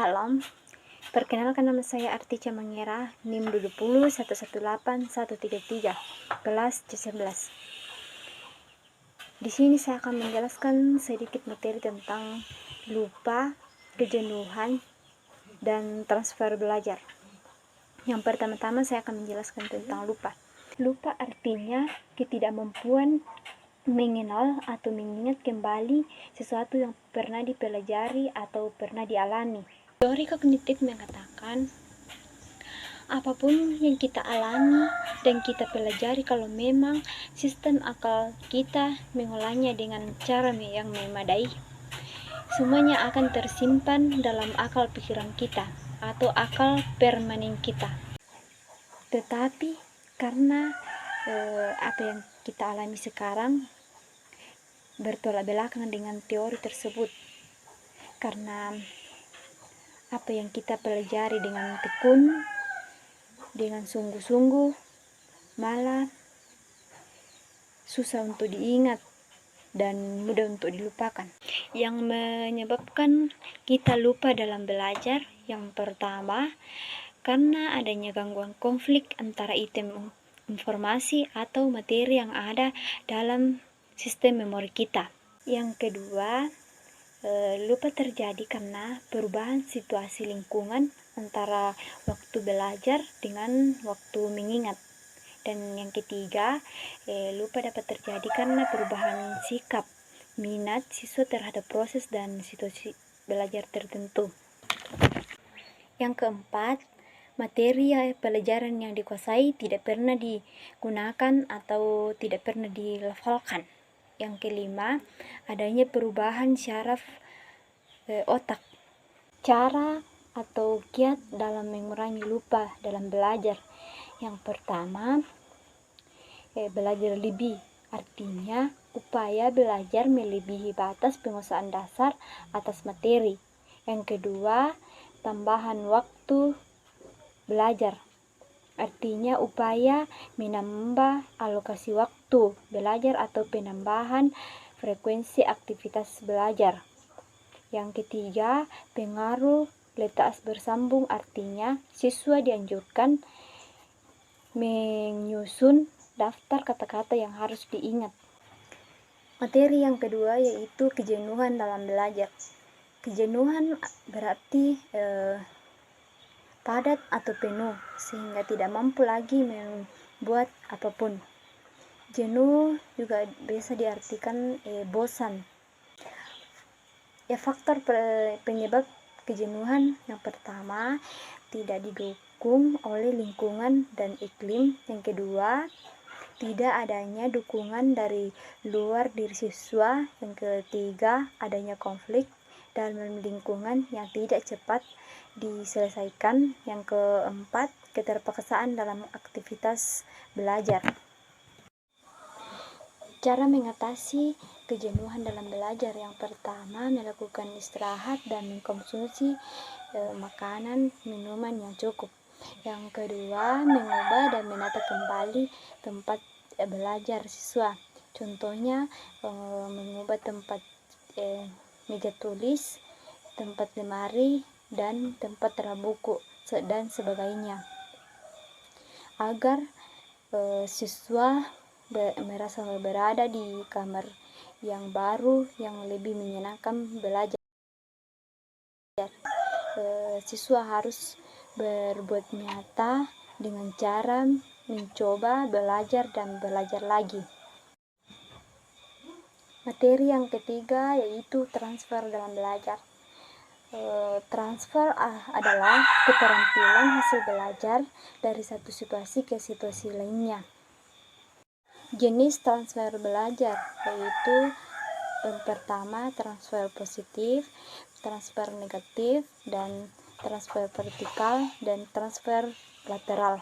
Salam, perkenalkan nama saya Artica Mangera, NIM 201181133, kelas C11. Di sini saya akan menjelaskan sedikit materi tentang lupa, kejenuhan, dan transfer belajar. Yang pertama-tama saya akan menjelaskan tentang lupa. Lupa artinya ketidakmampuan mengenal atau mengingat kembali sesuatu yang pernah dipelajari atau pernah dialami. Teori kognitif mengatakan apapun yang kita alami dan kita pelajari, kalau memang sistem akal kita mengolahnya dengan cara yang memadai, semuanya akan tersimpan dalam akal pikiran kita atau akal permanen kita. Tetapi karena apa yang kita alami sekarang bertolak belakang dengan teori tersebut, karena apa yang kita pelajari dengan tekun, dengan sungguh-sungguh, malah susah untuk diingat dan mudah untuk dilupakan. Yang menyebabkan kita lupa dalam belajar, yang pertama, karena adanya gangguan konflik antara item informasi atau materi yang ada dalam sistem memori kita. Yang kedua, lupa terjadi karena perubahan situasi lingkungan antara waktu belajar dengan waktu mengingat. Dan yang ketiga, lupa dapat terjadi karena perubahan sikap, minat siswa terhadap proses dan situasi belajar tertentu. Yang keempat, materi pelajaran yang dikuasai tidak pernah digunakan atau tidak pernah dilafalkan. Yang kelima, adanya perubahan syaraf otak. Cara atau kiat dalam mengurangi lupa dalam belajar. Yang pertama, belajar lebih, artinya upaya belajar melebihi batas penguasaan dasar atas materi. Yang kedua, tambahan waktu belajar, artinya upaya menambah alokasi waktu belajar atau penambahan frekuensi aktivitas belajar. Yang ketiga, pengaruh letak bersambung, artinya siswa dianjurkan menyusun daftar kata-kata yang harus diingat. Materi yang kedua yaitu kejenuhan dalam belajar. Kejenuhan berarti padat atau penuh sehingga tidak mampu lagi membuat apapun. Jenuh juga bisa diartikan bosan. Ya, faktor penyebab kejenuhan yang pertama, tidak didukung oleh lingkungan dan iklim. Yang kedua, tidak adanya dukungan dari luar diri siswa. Yang ketiga, adanya konflik dalam lingkungan yang tidak cepat diselesaikan. Yang keempat, keterpaksaan dalam aktivitas belajar. Cara mengatasi kejenuhan dalam belajar, yang pertama, melakukan istirahat dan mengkonsumsi makanan, minuman yang cukup. Yang kedua, mengubah dan menata kembali tempat belajar siswa. Contohnya, mengubah tempat meja tulis, tempat lemari, dan tempat taruh buku, dan sebagainya, agar siswa merasa berada di kamar yang baru yang lebih menyenangkan belajar. Siswa harus berbuat nyata dengan cara mencoba belajar dan belajar lagi. Materi yang ketiga yaitu transfer dalam belajar. Transfer adalah keterampilan hasil belajar dari satu situasi ke situasi lainnya. Jenis transfer belajar yaitu yang pertama, transfer positif, transfer negatif, dan transfer vertikal, dan transfer lateral.